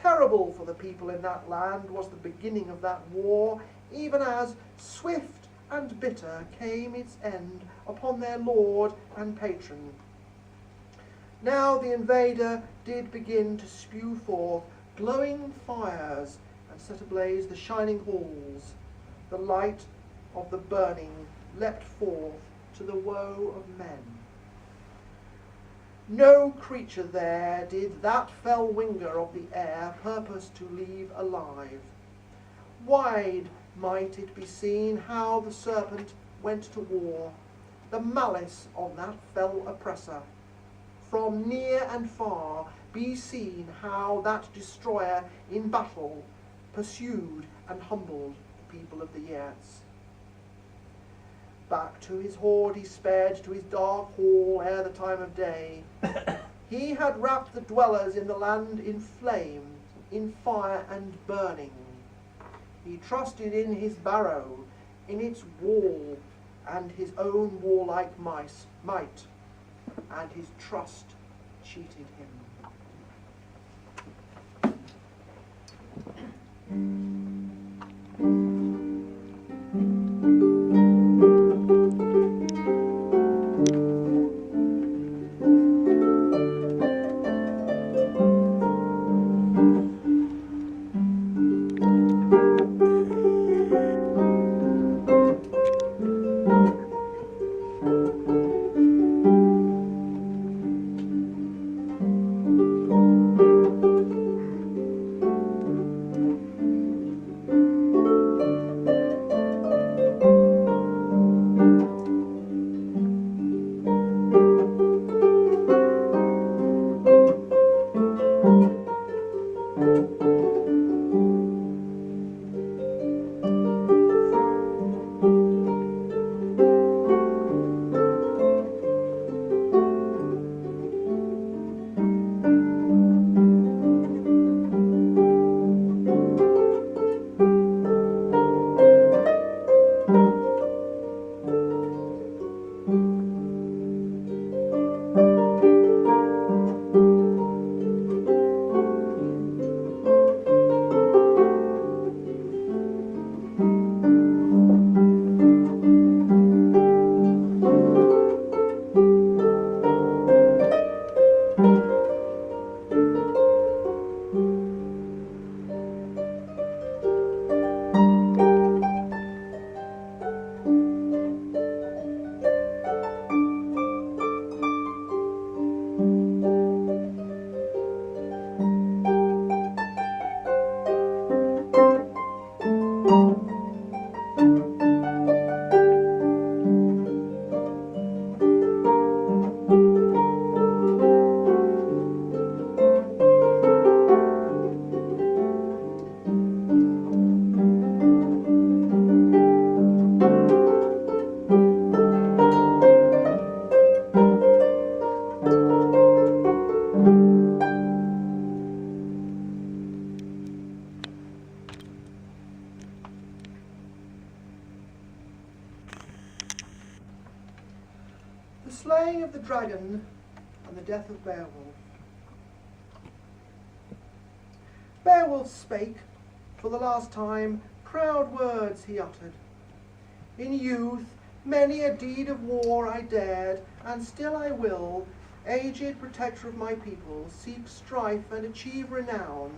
Terrible for the people in that land was the beginning of that war, even as swift and bitter came its end upon their lord and patron. Now the invader did begin to spew forth glowing fires and set ablaze the shining halls. The light of the burning leapt forth to the woe of men. No creature there did that fell winger of the air purpose to leave alive. Wide might it be seen how the serpent went to war, the malice of that fell oppressor. From near and far be seen how that destroyer in battle pursued and humbled the people of the Geats. Back to his hoard he sped, to his dark hall ere the time of day. He had wrapped the dwellers in the land in flame, in fire and burning. He trusted in his barrow, in its wall, and his own warlike might, and his trust cheated him. The slaying of the dragon and the death of Beowulf. Beowulf spake, for the last time, proud words he uttered. In youth many a deed of war I dared, and still I will, aged protector of my people, seek strife and achieve renown,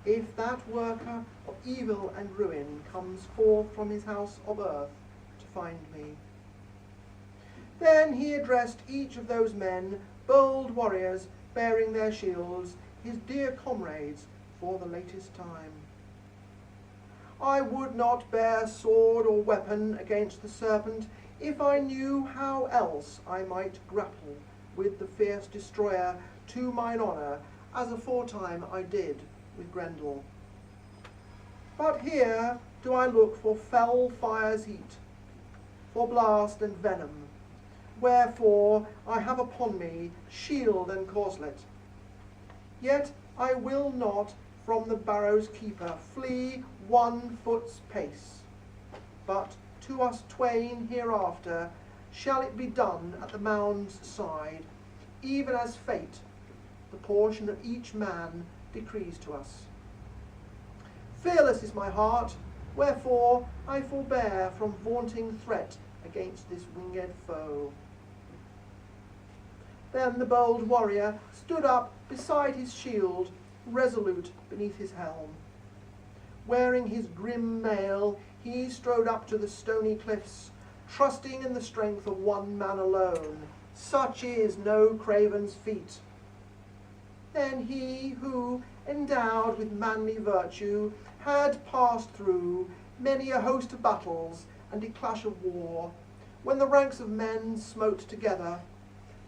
if that worker of evil and ruin comes forth from his house of earth to find me. Then he addressed each of those men, bold warriors, bearing their shields, his dear comrades, for the latest time. I would not bear sword or weapon against the serpent, if I knew how else I might grapple with the fierce destroyer to mine honour, as aforetime I did with Grendel. But here do I look for fell fire's heat, for blast and venom, wherefore I have upon me shield and corslet. Yet I will not from the barrow's keeper flee 1 foot's pace, but to us twain hereafter shall it be done at the mound's side, even as fate, the portion of each man, decrees to us. Fearless is my heart, wherefore I forbear from vaunting threat against this winged foe. Then the bold warrior stood up beside his shield, resolute beneath his helm. Wearing his grim mail, he strode up to the stony cliffs, trusting in the strength of one man alone. Such is no craven's feat. Then he who, endowed with manly virtue, had passed through many a host of battles and a clash of war, when the ranks of men smote together,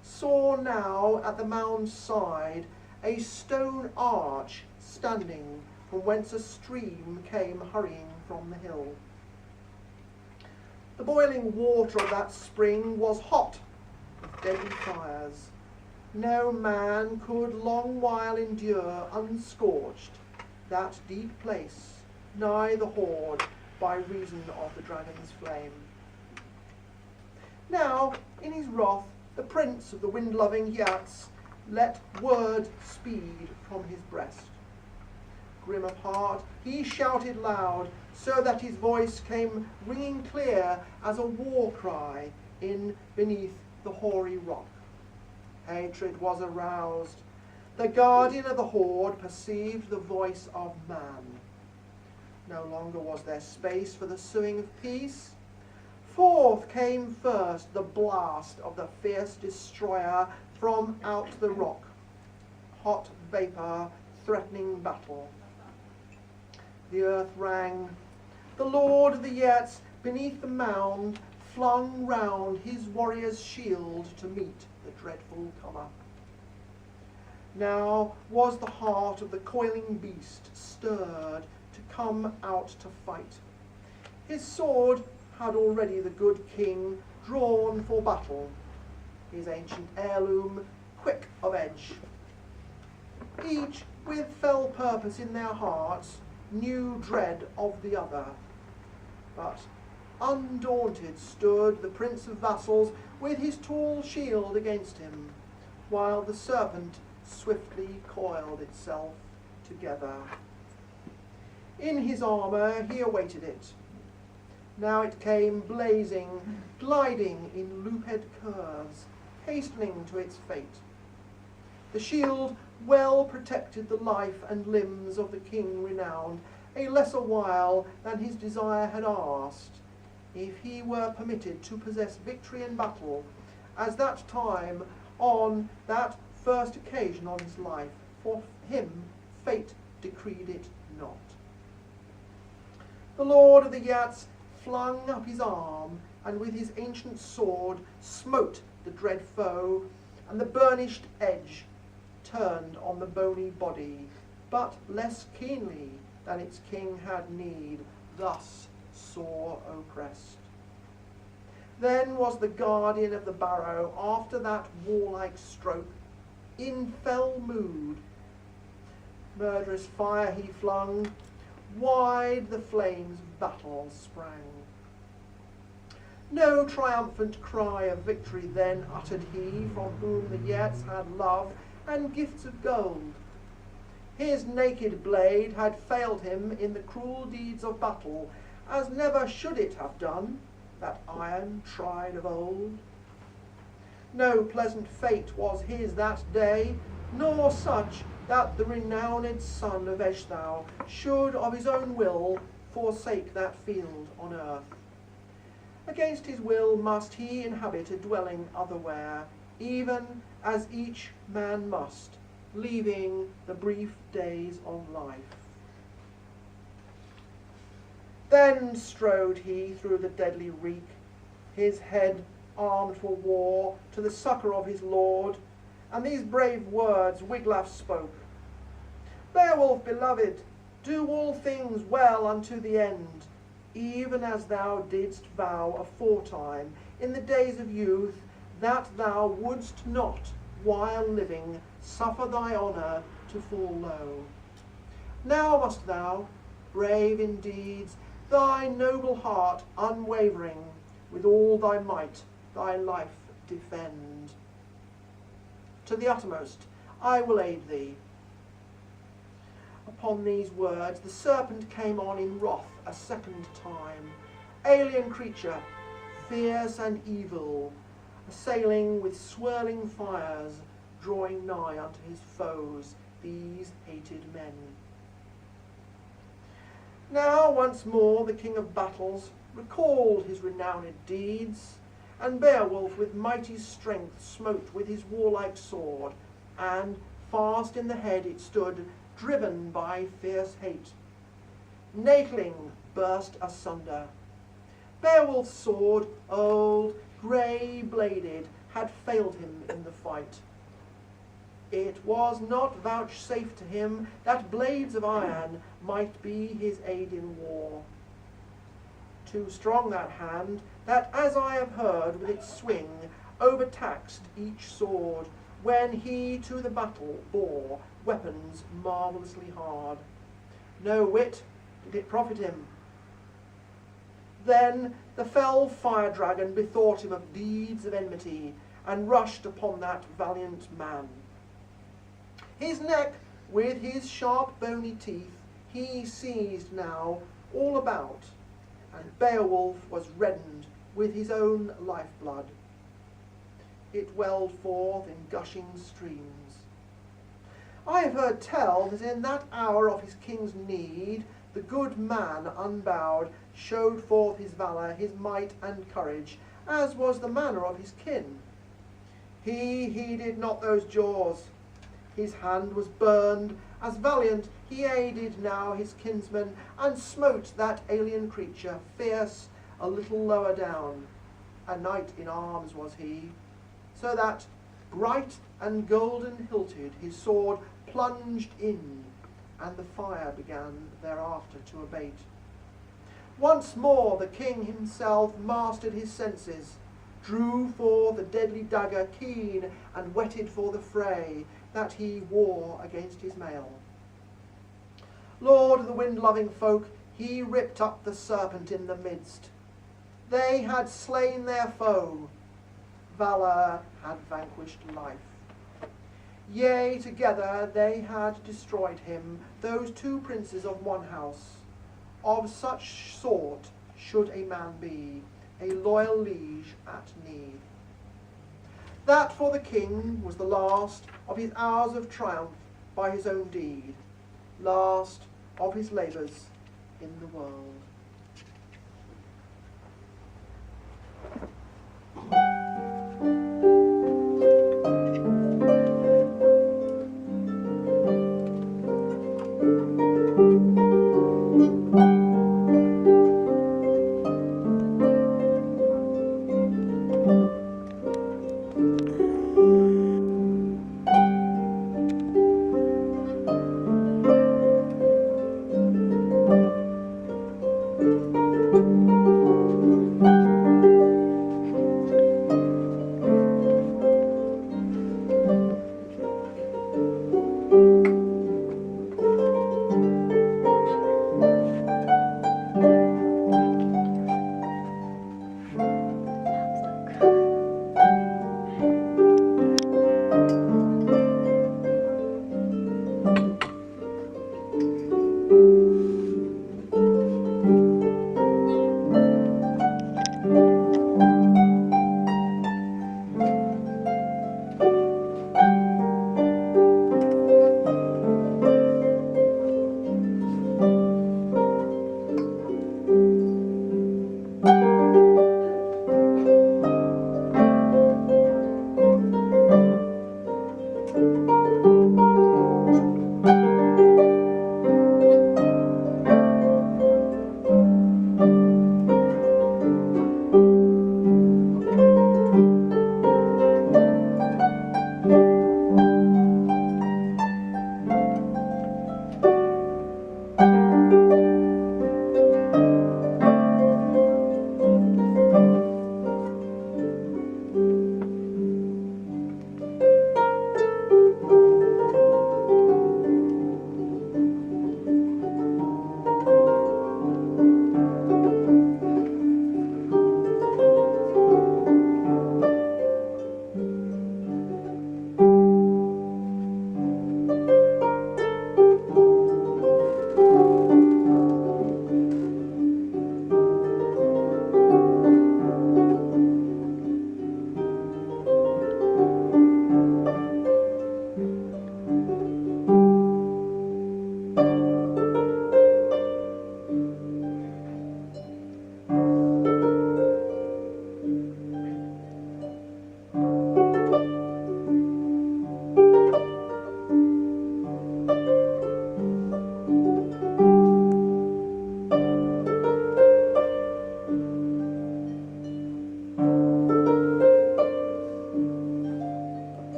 saw now at the mound's side a stone arch standing, from whence a stream came hurrying from the hill. The boiling water of that spring was hot with deadly fires. No man could long while endure unscorched that deep place, nigh the hoard, by reason of the dragon's flame. Now, in his wrath, the prince of the wind-loving Geats let word speed from his breast. Grim of heart, he shouted loud, so that his voice came ringing clear as a war cry in beneath the hoary rock. Hatred was aroused. The guardian of the hoard perceived the voice of man. No longer was there space for the suing of peace. Forth came first the blast of the fierce destroyer from out the rock. Hot vapour, threatening battle. The earth rang. The lord of the Geats, beneath the mound, flung round his warrior's shield to meet the dreadful comer. Now was the heart of the coiling beast stirred to come out to fight. His sword had already the good king drawn for battle, his ancient heirloom quick of edge. Each, with fell purpose in their hearts, knew dread of the other. But undaunted stood the prince of vassals with his tall shield against him, while the serpent swiftly coiled itself together. In his armour he awaited it. Now it came blazing, gliding in looped curves, hastening to its fate. The shield well protected the life and limbs of the king renowned, a lesser while than his desire had asked, if he were permitted to possess victory in battle, as that time on that first occasion of his life, for him fate decreed it not. The lord of the Geats flung up his arm, and with his ancient sword smote the dread foe, and the burnished edge turned on the bony body, but less keenly than its king had need, thus sore oppressed. Then was the guardian of the barrow, after that warlike stroke, in fell mood. Murderous fire he flung, wide the flames of battle sprang. No triumphant cry of victory then uttered he, from whom the Geats had love and gifts of gold. His naked blade had failed him in the cruel deeds of battle, as never should it have done, that iron tried of old. No pleasant fate was his that day, nor such that the renowned son of Ecgtheow should of his own will forsake that field on earth. Against his will must he inhabit a dwelling otherwhere, even as each man must, leaving the brief days of life. Then strode he through the deadly reek, his head armed for war, to the succour of his lord, and these brave words Wiglaf spoke. Beowulf, beloved, do all things well unto the end, even as thou didst vow aforetime in the days of youth, that thou wouldst not, while living, suffer thy honour to fall low. Now must thou, brave in deeds, thy noble heart unwavering, with all thy might, thy life defend. To the uttermost I will aid thee. upon these words, the serpent came on in wrath a second time, alien creature, fierce and evil, assailing with swirling fires, drawing nigh unto his foes, these hated men. Now once more the king of battles recalled his renowned deeds, and Beowulf with mighty strength smote with his warlike sword, and fast in the head it stood, driven by fierce hate. Nakeling burst asunder. Beowulf's sword, old, grey-bladed, had failed him in the fight. It was not vouchsafed to him that blades of iron might be his aid in war. Too strong that hand, that, as I have heard, with its swing, overtaxed each sword, when he to the battle bore weapons marvellously hard. No whit did it profit him. Then the fell fire-dragon bethought him of deeds of enmity, and rushed upon that valiant man. His neck, with his sharp bony teeth, he seized now all about, and Beowulf was reddened with his own lifeblood. It welled forth in gushing streams. I have heard tell that in that hour of his king's need, the good man unbowed showed forth his valour, his might and courage, as was the manner of his kin. He heeded not those jaws. His hand was burned, as valiant he aided now his kinsman, and smote that alien creature, fierce, a little lower down. A knight in arms was he, so that, bright and golden hilted, his sword plunged in, and the fire began thereafter to abate. Once more the king himself mastered his senses, drew forth the deadly dagger keen and whetted for the fray that he wore against his mail. Lord of the wind-loving folk, he ripped up the serpent in the midst. They had slain their foe. Valour had vanquished life. Yea, together they had destroyed him, those two princes of one house. Of such sort should a man be, a loyal liege at need. That for the king was the last of his hours of triumph by his own deed, last of his labours in the world.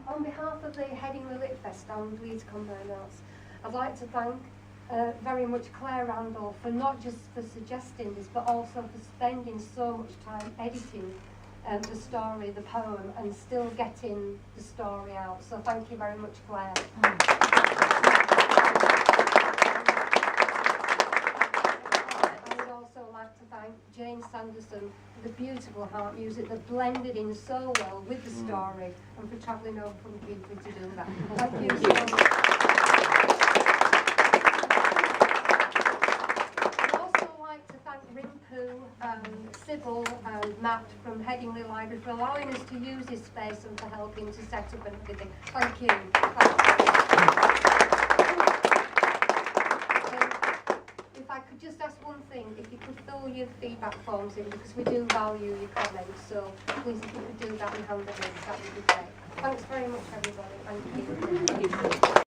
On behalf of the Headingley Litfest and Leeds Combined Arts, I'd like to thank very much Claire Randall for not just for suggesting this, but also for spending so much time editing the story, the poem, and still getting the story out. So thank you very much, Claire. I would also like to thank Jane Sanderson for the beautiful harp music that blended in so well with the story, and for travelling over from Keighley to do that. Thank you so much. I'd also like to thank Rimpu, Sybil and Matt from Headingley Library for allowing us to use this space and for helping to set up and everything. Thank you. If I could just ask one thing, if you could fill your feedback forms in, because we do value your comments, so please if you could do that and hand them in, that would be great. Thanks very much everybody, thank you.